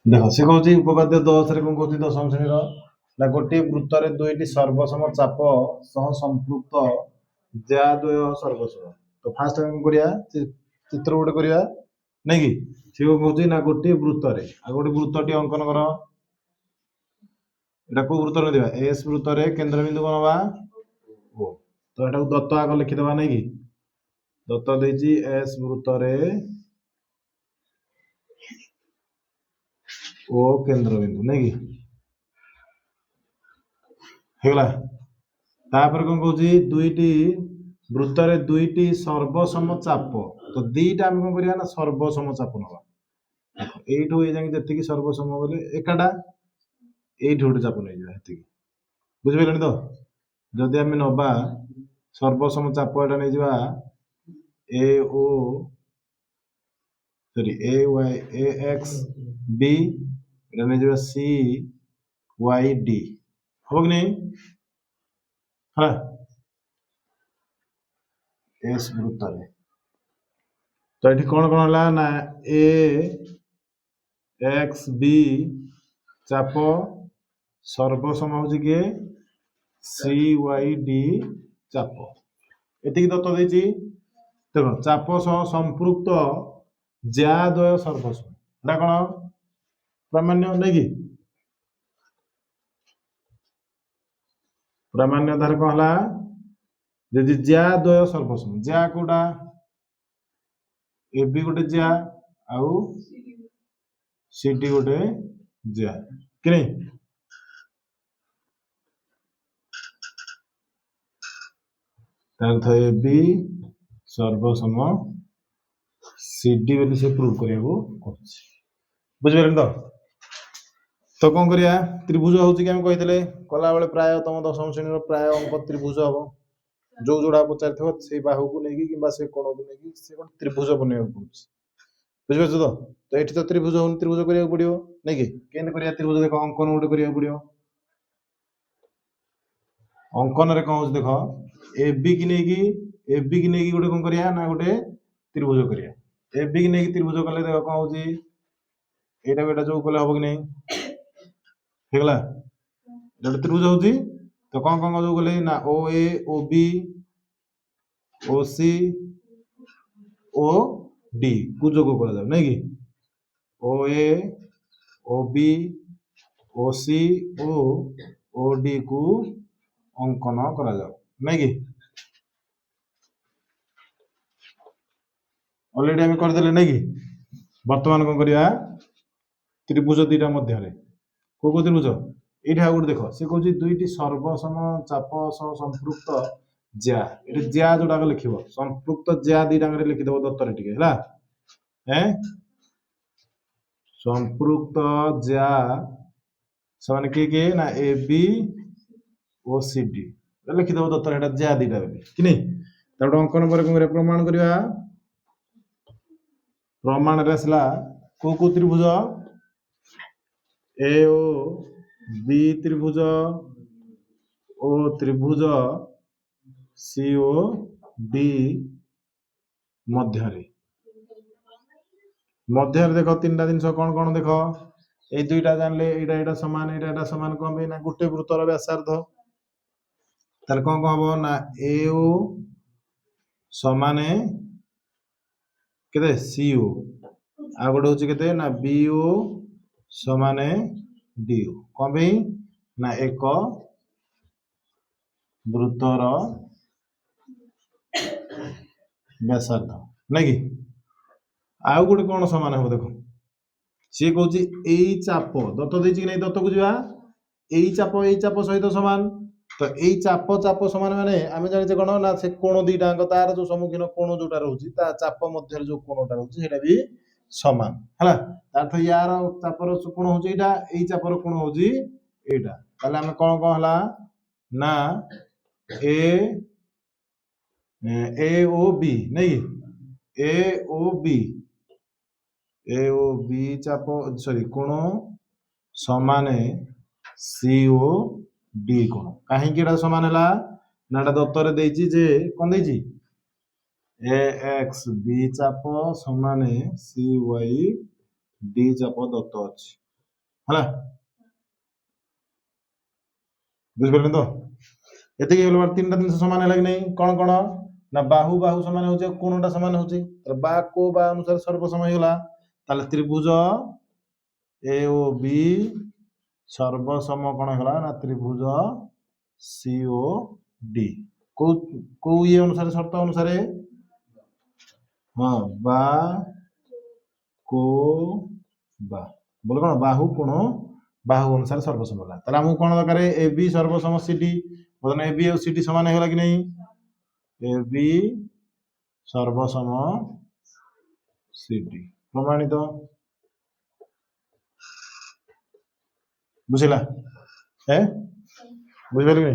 देख से कौन उपपाद्य 10 रे कौन कहते 10वीं श्रेणी ना गोटे वृत्त दुईटी सर्वसम चाप सह संपृक्त द्वय सर्वसम। तो फास्ट कौन करिया चित्र गोटे करिया नहीं कि से कौन कहूँ ना गोटे वृत्त गोटे वृत्तटी अंकन कर एटा को वृत्त दिवा एस वृत्त केन्द्रबिंदु कौन बा ओ। तो एटा दत्त आग लिखिदबा नहीं कि दत्त देछि एस वृत्त ओ केन्द्रबिंदु नहीं कि हेगला तापर कौन कहूँ दुईटी वृत्त दुईटी सर्वसम चाप। तो दीटा आम कौन करिया ना सर्वसम चाप नवा एठू ये जाके जति सर्वसम बोले एकाटा एठी गोटे चाप नहीं जाती बुझिपारे तो जदि आम नवा सर्वसम चाप एटा नहीं जावा ए ओ सॉरी ए वाई ए एक्स बी एटा नहीं जावा सी वाई डी हम कि नहीं हाँ एस वृत्त तो ये कौन कौन है ना ए एक्स बी चाप सर्वसम हूँ किए सी वाई डी चाप एति दत्त देछि देख चाप सह संपृक्त ज्या द्वय सर्वसम एटा कौन प्रामाण्य नहीं कि प्रामाण्य धार कौन है यदि ज्या द्वय सर्वसम ज्या कोटा ए बी गोटे ज्या आउ सी डी गोटे ज्या कि नहीं ए बी सर्वसम सी डी बोली से प्रूव करिया बुझिपारे तो कौन करिया त्रिभुज हूँ कि कही कला बेले प्राय तुम 10वीं श्रेणी प्राय अंक त्रिभुज हम जो जोड़ा पचार से बाहु को लेकिन कि से कोण को लेकिन से गोटे त्रिभुज बनवा पड़े बुझे तो ये तो त्रिभुज हो त्रिभुज करा पड़ो नहीं कि केन्द्र त्रिभुज देख अंकन गोटे करा पड़ो अंकन रे कौन देख ए बी की नहीं गोटे कौन करिया ना गोटे त्रिभुज करिया ए बी की नहीं त्रिभुज कले देख कौन हो एटा जो कले हम कि नहीं हेगला त्रिभुज हूँ तो कौन कौन जो कले ना ओ ए ओ बी ओ सी ओ डी को जोग कर नहीं कि ओ ए ओ बी ओ सी ओ डी को अंकन करा जाओ नहीं कि ऑलरेडी आम करदे नहीं कि बर्तमान कौन करिया त्रिभुज दीटा मध्य को त्रिभुज ये गोटे देख सी कौन दुईटी सर्वसम चाप सह संपृक्त ज्या ये ज्या जोड़ा लिख संपृक्त ज्या दीटा लिखिदेव दत्तर टे है संपृक्त ज्या से किए किए ना A B O C D लिखिदेव दत्तर एटा ज्या दीटा कि नहीं तब अंकन पर कौन प्रमाण करवा प्रमाण आसला को त्रिभुज ए ओ बी त्रिभुज ओ त्रिभुज सी ओ डी मध्य देख तीन टा जिनस कौन कौन देख ये दुईटा जानले एटा सामान कौन ना गोटे वृत्तर व्यासार्ध ताले कौन कौन हम ना ए ओ समान केते सी ओ आ गोटे हूँ केते ना बी ओ समान डी ओ कौन भाई ना एक वृत्तर व्यासार्ध नहीं कि आउ गोटे कौन सामान हम देख सी कौच यही चाप दत्त दे कि नहीं दत्त को जा यही चाप सहित सामान तो यही चाप सामान माने आम जाने कौन ना से कोण दीटा तार जो सम्मुखीन कोण जोटा रोचे चाप मध्य जो कोणटा रोचे भी सामान है अर्थ यार चापर कोण हूँ यही चापर कोण हूँ यहाँ ताले आम कौन कौन है ना ए ओ बी नहीं ए ओ बी चाप सॉरी कोण समान सी ओ डी कोण कहीं सामान है ना दत्तर देछि जे कौन देछि ए एक्स बी चाप समान सी वाई डी चाप दत्त अच्छी ହେଲା ବୁଝିପାରିଲେ ତ ଏତିକି ହେଇଗଲା ତିନିଟା ଜିନିଷ ସମାନ ହେଲା କି ନାହିଁ କଣ ନା ବାହୁ ବାହୁ ସମାନ ହଉଛି କୋଣଟା ସମାନ ହଉଛି ବା କୋ ବା ଅନୁସାରେ ସର୍ବସମ ହେଇଗଲା ତାହେଲେ ତ୍ରିଭୁଜ ଏ ଓ ବି ସର୍ବସମ କଣ ହେଲା ନା ତ୍ରିଭୁଜ ସି ଓ ଡି କୋଉ କୋଉ ଇଏ ଅନୁସାରେ ସର୍ତ୍ତ ଅନୁସାରେ ହଁ ବା କୋ ବା ବୋଲେ କଣ ବାହୁ କୋଣ ବାହୁ ଅନୁସାରେ ସର୍ବସମ ହେଲା ତାହେଲେ ଆମକୁ କଣ ଦରକାର ଏ ବି ସର୍ବସମ ସିଡି ବର୍ତ୍ତମାନ ଏ ବି ଆଉ ସିଡି ସମାନ ହେଇଗଲା କି ନାହିଁ ଏ ବି ସର୍ବସମ ସିଡି ପ୍ରମାଣିତ ବୁଝିଲା ବୁଝିପାରିଲେ